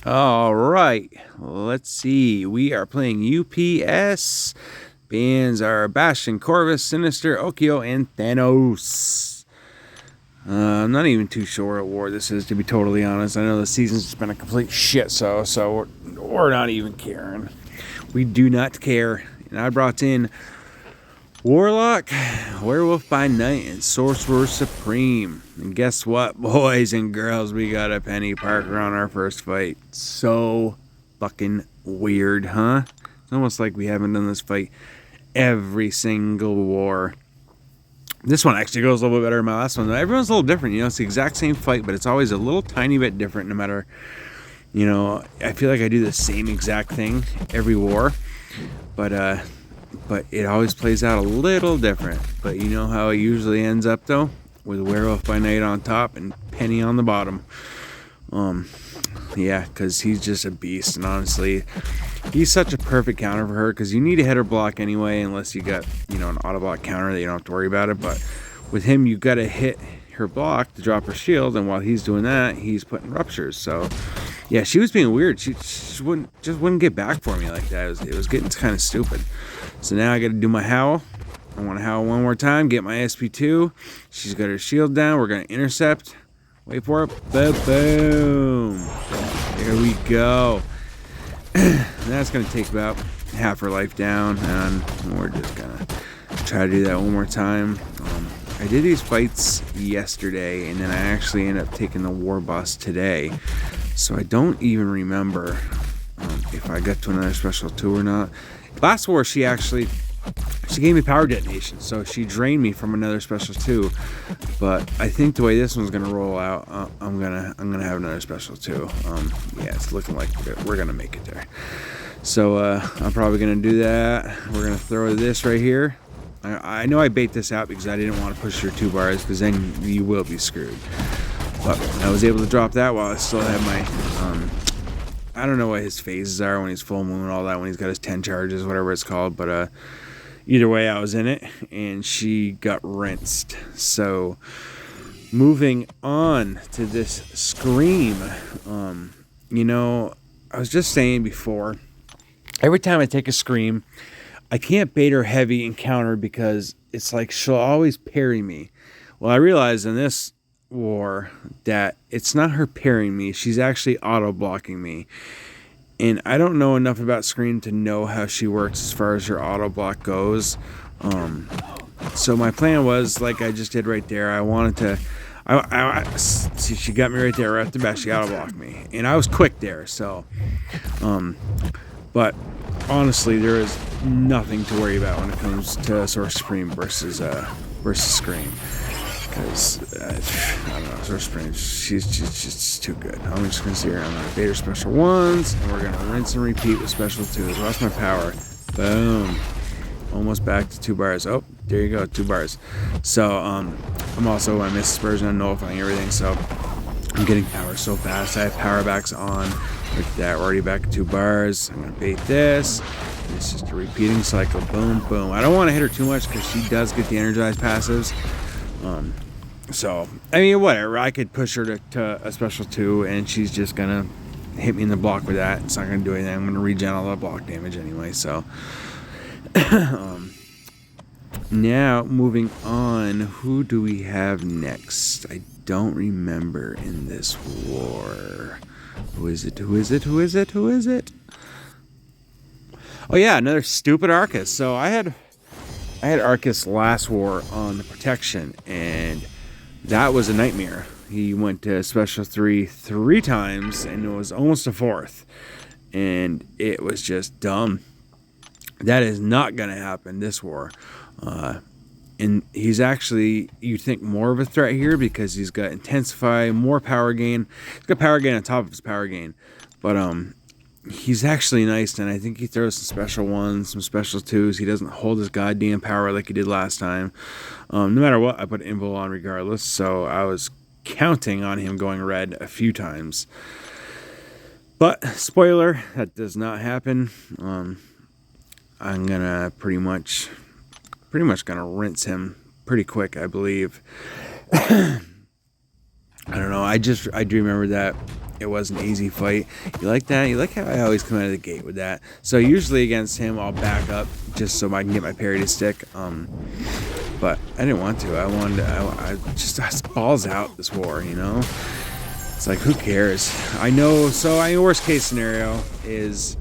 All right, let's see. We are playing UPS. Bands are Bastion, Corvus, Sinister, Okio, and Thanos. I'm not even too sure what war this is, to be totally honest. I know the season's just been a complete shit, so we're not even caring. We do not care. And I brought in Warlock, Werewolf by Night, and Sorcerer Supreme. And guess what, boys and girls? We got a Penny Parker on our first fight. So fucking weird, huh? It's almost like we haven't done this fight every single war. This one actually goes a little bit better than my last one. Everyone's a little different, you know. It's the exact same fight, but it's always a little tiny bit different no matter, you know. I feel like I do the same exact thing every war, but it always plays out a little different. But you know how it usually ends up, though? With Werewolf by Night on top and Penny on the bottom. Yeah, because he's just a beast. And honestly, he's such a perfect counter for her, because you need a header block anyway, unless you got, you know, an auto block counter that you don't have to worry about it. But with him, you got to hit her block to drop her shield, and while he's doing that, he's putting ruptures. So yeah, she was being weird. She wouldn't get back for me like that. It was getting kind of stupid. So now I got to do my howl. I want to howl one more time, get my SP2. She's got her shield down. We're going to intercept. Wait for it. Boom. There we go. That's going to take about half her life down, and we're just going to try to do that one more time. I did these fights yesterday, and then I actually ended up taking the Warboss today. So I don't even remember if I got to another special 2 or not. Last war, she gave me power detonation, so she drained me from another special 2. But I think the way this one's gonna roll out, I'm gonna have another special 2. Yeah, it's looking like we're gonna make it there. So I'm probably gonna do that. We're gonna throw this right here. I know I bait this out because I didn't want to push your 2 bars, because then you will be screwed. But I was able to drop that while I still had my I don't know what his phases are when he's full moon, all that, when he's got his 10 charges, whatever it's called. But either way, I was in it, and she got rinsed. So moving on to this Scream. You know, I was just saying before, every time I take a Scream, I can't bait her heavy and counter, because it's like she'll always parry me. Well, I realized in this war that it's not her parrying me, she's actually auto blocking me. And I don't know enough about Scream to know how she works as far as her auto block goes. So my plan was, like I just did right there, I wanted to see, she got me right there right off the bat. She auto blocked me, and I was quick there. So but honestly, there is nothing to worry about when it comes to Sorcerer Supreme versus Scream. Because, I don't know, Sorcerer Supreme, she's just too good. I'm just going to see her. I'm going to bait her special 1s, and we're going to rinse and repeat with special 2s. Lost my power. Boom. Almost back to 2 bars. Oh, there you go, 2 bars. So, I'm also, I missed Dispersion and nullifying everything, so I'm getting power so fast. I have power backs on. Look at that, we're already back at 2 bars. I'm going to bait this. It's just a repeating cycle. Boom, boom. I don't want to hit her too much, because she does get the energized passives. So, I mean, whatever. I could push her to a special 2, and she's just going to hit me in the block with that. It's not going to do anything. I'm going to regen all that block damage anyway, so. Now, moving on. Who do we have next? I don't remember in this war. Who is it? Oh, yeah, another stupid Arcus. So, I had Arcus last war on the protection, and that was a nightmare. He went to special 3 times, and it was almost a 4th, and it was just dumb. That is not going to happen this war. And he's actually, you think, more of a threat here, because he's got Intensify, more power gain. He's got power gain on top of his power gain, but he's actually nice, and I think he throws some special 1s, some special 2s. He doesn't hold his goddamn power like he did last time. No matter what, I put Invul on regardless, so I was counting on him going red a few times. But, spoiler, that does not happen. I'm gonna pretty much gonna rinse him pretty quick, I believe. I don't know, I do remember that it was an easy fight. You like that? You like how I always come out of the gate with that? So usually against him, I'll back up just so I can get my parry to stick. But I didn't want to. I wanted to, I just balls out this war, you know? It's like, who cares? I know. So worst case scenario is,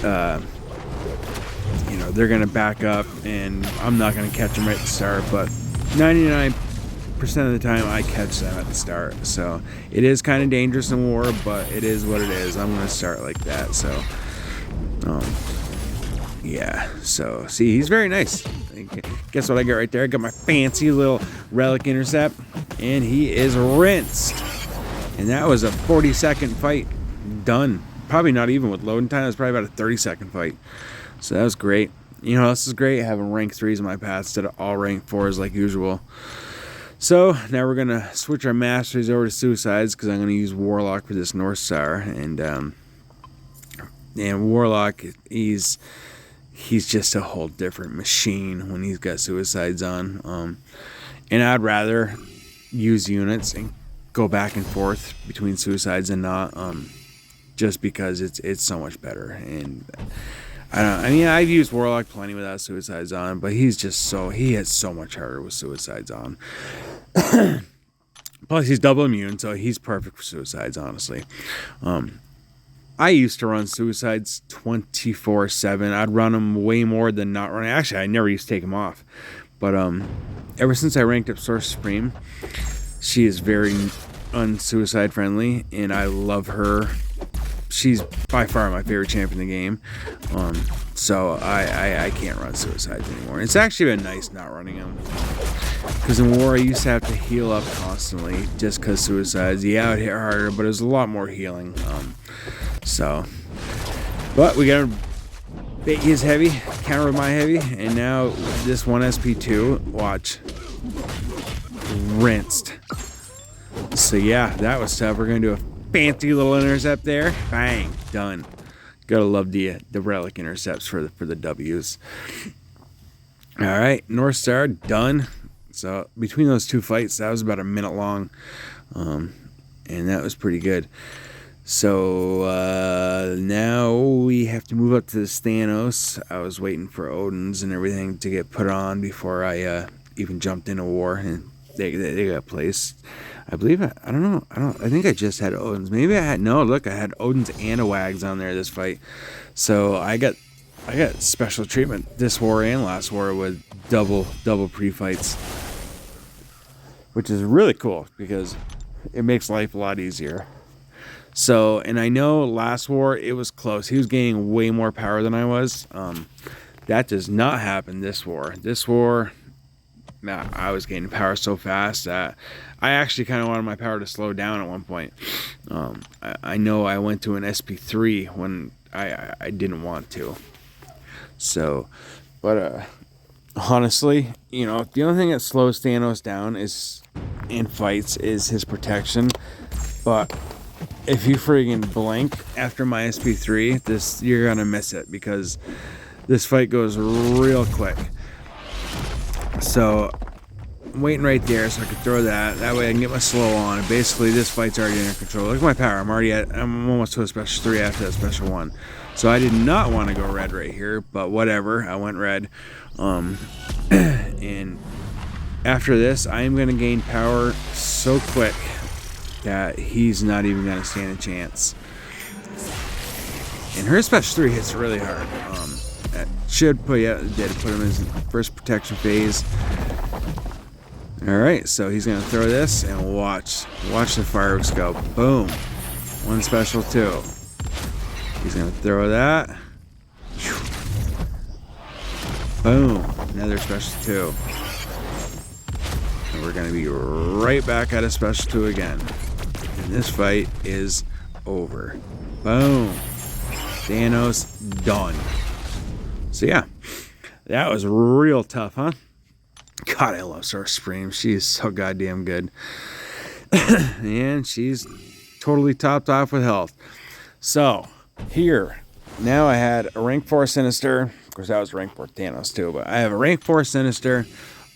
you know, they're going to back up and I'm not going to catch them right at the start, but 99% of the time I catch them at the start. So it is kind of dangerous in war, but it is what it is. I'm going to start like that. So, yeah. So, see, he's very nice. Guess what I got right there? I got my fancy little relic intercept, and he is rinsed. And that was a 40-second fight. Done. Probably not even with loading time. It was probably about a 30-second fight. So that was great. You know, this is great having rank 3s in my path instead of all rank 4s like usual. So now we're going to switch our masteries over to suicides because I'm going to use Warlock for this North Star. And Warlock, he's just a whole different machine when he's got suicides on. And I'd rather use units and go back and forth between suicides and not, just because it's so much better. And I mean, I've used Warlock plenty without suicides on, but he hits so much harder with suicides on. Plus, he's double immune, so he's perfect for suicides, honestly. I used to run suicides 24/7. I'd run them way more than not running. Actually, I never used to take them off. But ever since I ranked up Source Supreme, she is very unsuicide friendly, and I love her. She's by far my favorite champion in the game. So I can't run suicides anymore. It's actually been nice not running them. Because in war, I used to have to heal up constantly just because suicides. Yeah, it would hit harder, but it was a lot more healing. But we got to bait his heavy, counter with my heavy, and now this one SP2, watch, rinsed. So yeah, that was tough. We're going to do a fancy little intercept there. Bang, done. Gotta love the relic intercepts for the W's. All right, North Star done. So between those two fights, that was about a minute long, and that was pretty good. So now we have to move up to the Thanos. I was waiting for Odin's and everything to get put on before I even jumped into war, and they got placed. I believe I don't know. I think I just had Odin's. Maybe I had look, I had Odin's and a Wags on there this fight. So I got special treatment this war and last war with double pre-fights, which is really cool because it makes life a lot easier. So, and I know last war it was close. He was gaining way more power than I was. That does not happen this war. This war, I was gaining power so fast that I actually kind of wanted my power to slow down at one point. I know I went to an SP3 when I didn't want to. So, but honestly, you know, the only thing that slows Thanos down in fights is his protection. But if you friggin' blink after my SP3, you're gonna miss it because this fight goes real quick. So I'm waiting right there so I can throw that. That way I can get my slow on. And basically, this fight's already under control. Look at my power. I'm almost to a special 3 after that special 1. So I did not want to go red right here, but whatever. I went red. And after this, I am going to gain power so quick that he's not even going to stand a chance. And her special 3 hits really hard. That should put him in his first protection phase. Alright, so he's going to throw this and watch the fireworks go. Boom. 1 special 2. He's going to throw that. Boom. Another special 2. And we're going to be right back at a special 2 again. And this fight is over. Boom. Thanos done. So yeah, that was real tough, huh? God, I love Source Supreme. She is so goddamn good. And she's totally topped off with health. So, here. Now I had a rank 4 Sinister. Of course, that was rank 4 Thanos too. But I have a rank 4 Sinister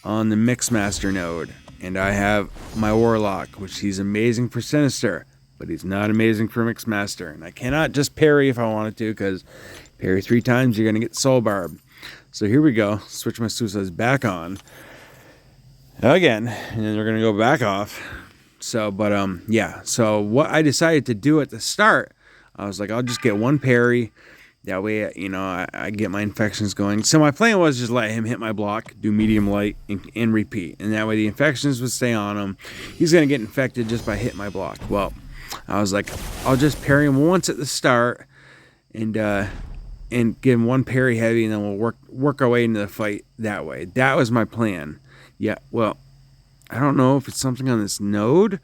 on the Mixmaster node. And I have my Warlock, which he's amazing for Sinister. but he's not amazing for Mixed Master. And I cannot just parry if I wanted to, because parry 3 times, you're going to get Soul Barb. So here we go. Switch my Suicides back on. Again, and then they're going to go back off. So, but, yeah. So what I decided to do at the start, I was like, I'll just get 1 parry. That way, you know, I get my infections going. So my plan was just let him hit my block, do medium light, and repeat. And that way the infections would stay on him. He's going to get infected just by hitting my block. Well, I was like, I'll just parry him once at the start and give him 1 parry heavy, and then we'll work our way into the fight that way. That was my plan. Yeah, well, I don't know if it's something on this node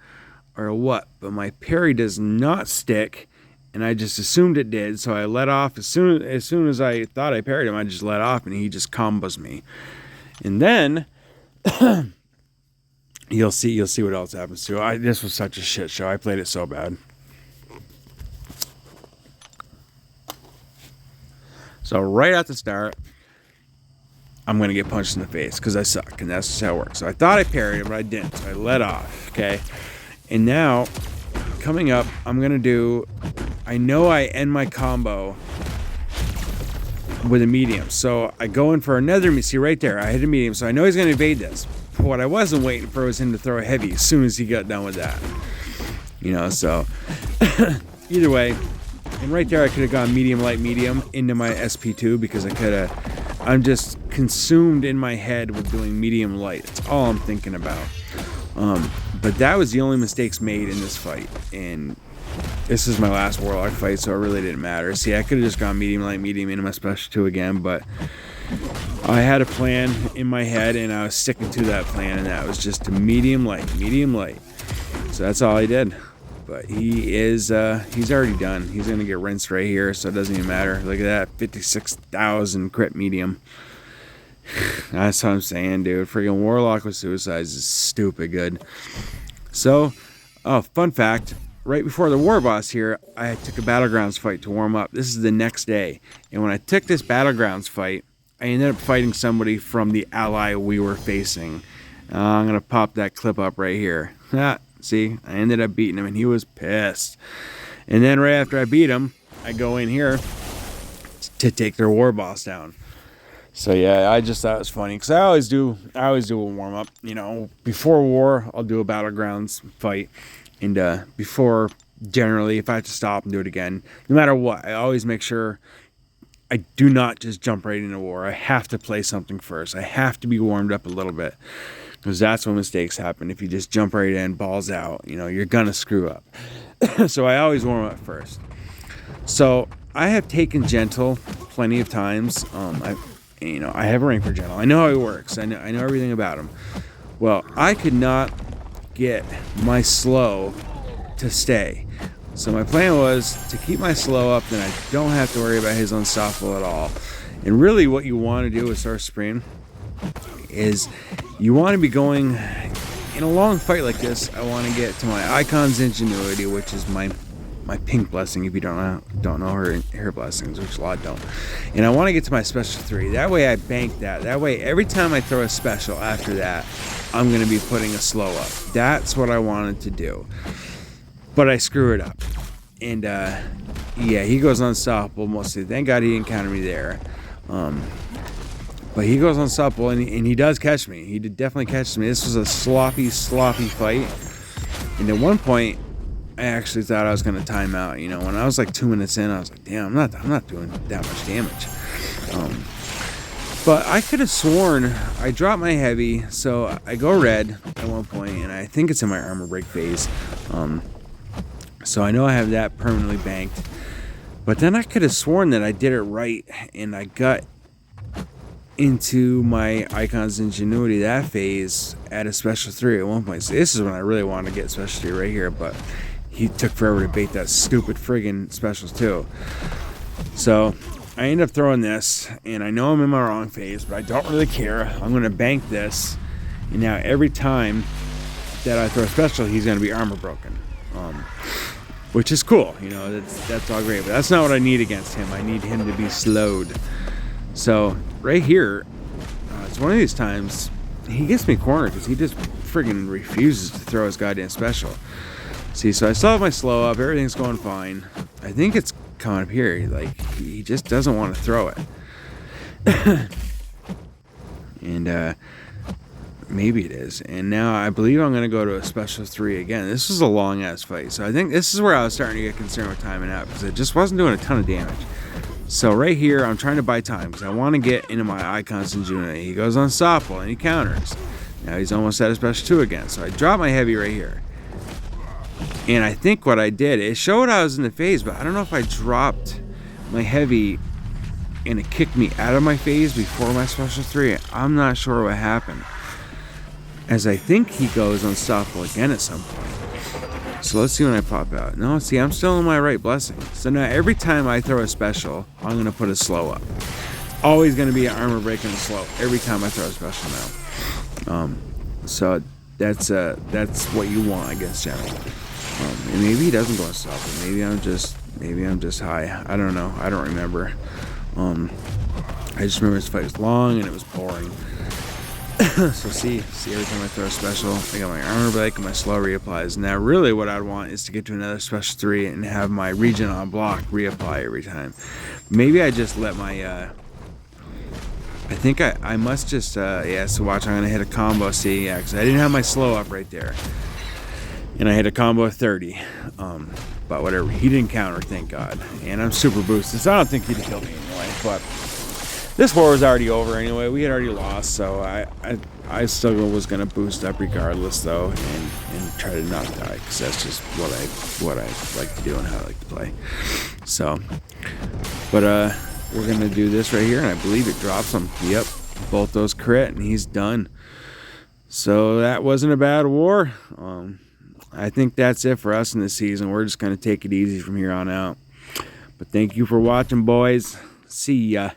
or what, but my parry does not stick. And I just assumed it did, so I let off as soon as I thought I parried him. I just let off, and he just combos me. And then you'll see what else happens too. This was such a shit show. I played it so bad. So right at the start, I'm gonna get punched in the face because I suck, and that's just how it works. So I thought I parried him, but I didn't. So I let off. Okay, and now coming up, I'm gonna do. I know I end my combo with a medium. So I go in for another, see right there, I hit a medium. So I know he's going to evade this. But what I wasn't waiting for was him to throw a heavy as soon as he got done with that. You know, so either way, and right there I could have gone medium, light, medium into my SP2 because I'm just consumed in my head with doing medium, light. That's all I'm thinking about. But that was the only mistakes made in this fight. And this is my last Warlock fight, so it really didn't matter. See, I could have just gone medium, light, medium into my special 2 again, but I had a plan in my head, and I was sticking to that plan, and that was just to medium, light, medium, light. So that's all I did. But he's already done. He's going to get rinsed right here, so it doesn't even matter. Look at that, 56,000 crit medium. That's what I'm saying, dude. Freaking Warlock with Suicides is stupid good. So, fun fact. Right before the Warboss here, I took a Battlegrounds fight to warm up. This is the next day. And when I took this Battlegrounds fight, I ended up fighting somebody from the ally we were facing. I'm going to pop that clip up right here. See, I ended up beating him, and he was pissed. And then right after I beat him, I go in here to take their Warboss down. So yeah, I just thought it was funny because I always do a warm up. You know, before war, I'll do a Battlegrounds fight. And before, generally, if I have to stop and do it again, no matter what, I always make sure I do not just jump right into war. I have to play something first. I have to be warmed up a little bit, because that's when mistakes happen. If you just jump right in, balls out, you know, you're going to screw up. So I always warm up first. So I have taken Gentle plenty of times. I have a rank for Gentle. I know how he works. I know everything about him. Well, I could not get my slow to stay. So my plan was to keep my slow up, then I don't have to worry about his unstoppable at all. And really what you want to do with Star Supreme is you want to be going in a long fight like this. I want to get to my Icon's Ingenuity, which is my pink blessing, if you don't know her blessings, which a lot don't. And I want to get to my special 3. That way I bank that. That way every time I throw a special after that, I'm going to be putting a slow up. That's what I wanted to do. But I screw it up. And yeah, he goes unstoppable mostly. Thank God he didn't counter me there. But he goes unstoppable, and he does catch me. He definitely catches me. This was a sloppy fight. And at one point, I actually thought I was going to time out. You know, when I was like 2 minutes in, I was like, damn, I'm not doing that much damage. But I could have sworn I dropped my heavy, so I go red at one point, and I think it's in my armor break phase. So I know I have that permanently banked. But then I could have sworn that I did it right, and I got into my Icon's Ingenuity that phase at a special 3 at one point. So this is when I really wanted to get special 3 right here, but he took forever to bait that stupid friggin' specials too. So I end up throwing this, and I know I'm in my wrong phase, but I don't really care. I'm going to bank this, and now every time that I throw a special, he's going to be armor broken, which is cool. You know, that's all great, but that's not what I need against him. I need him to be slowed. So right here, it's one of these times he gets me cornered because he just friggin' refuses to throw his goddamn special. See, so I still have my slow up. Everything's going fine. I think it's coming up here. Like, he just doesn't want to throw it. And maybe it is. And now I believe I'm going to go to a special 3 again. This was a long-ass fight. So I think this is where I was starting to get concerned with timing out, because it just wasn't doing a ton of damage. So right here, I'm trying to buy time because I want to get into my icons in June. He goes unstoppable and he counters. Now he's almost at a special 2 again. So I drop my heavy right here. And I think what I did, it showed I was in the phase, but I don't know if I dropped my heavy and it kicked me out of my phase before my special 3. I'm not sure what happened, as I think he goes unstoppable again at some point. So let's see when I pop out. No, see, I'm still in my right blessing. So now every time I throw a special, I'm going to put a slow up. Always going to be an armor break and a slow every time I throw a special now. So that's what you want against General. And maybe he doesn't go unstoppable. Maybe I'm just high. I don't know. I don't remember. I just remember this fight was long and it was boring. So see every time I throw a special, I got my armor break and my slow reapplies. Now really what I'd want is to get to another special 3 and have my regen on block reapply every time. Maybe I just let my I think I must just yeah, so watch, I'm gonna hit a combo. See, yeah, because I didn't have my slow up right there. And I hit a combo of 30. But whatever, he didn't counter, thank God. And I'm super boosted, so I don't think he'd kill me anyway. But this war was already over anyway. We had already lost, so I still was gonna boost up regardless, though, and try to not die, because that's just what I like to do and how I like to play. So, but we're gonna do this right here, and I believe it drops him. Yep, both those crit, and he's done. So that wasn't a bad war. I think that's it for us in this season. We're just gonna take it easy from here on out. But thank you for watching, boys. See ya.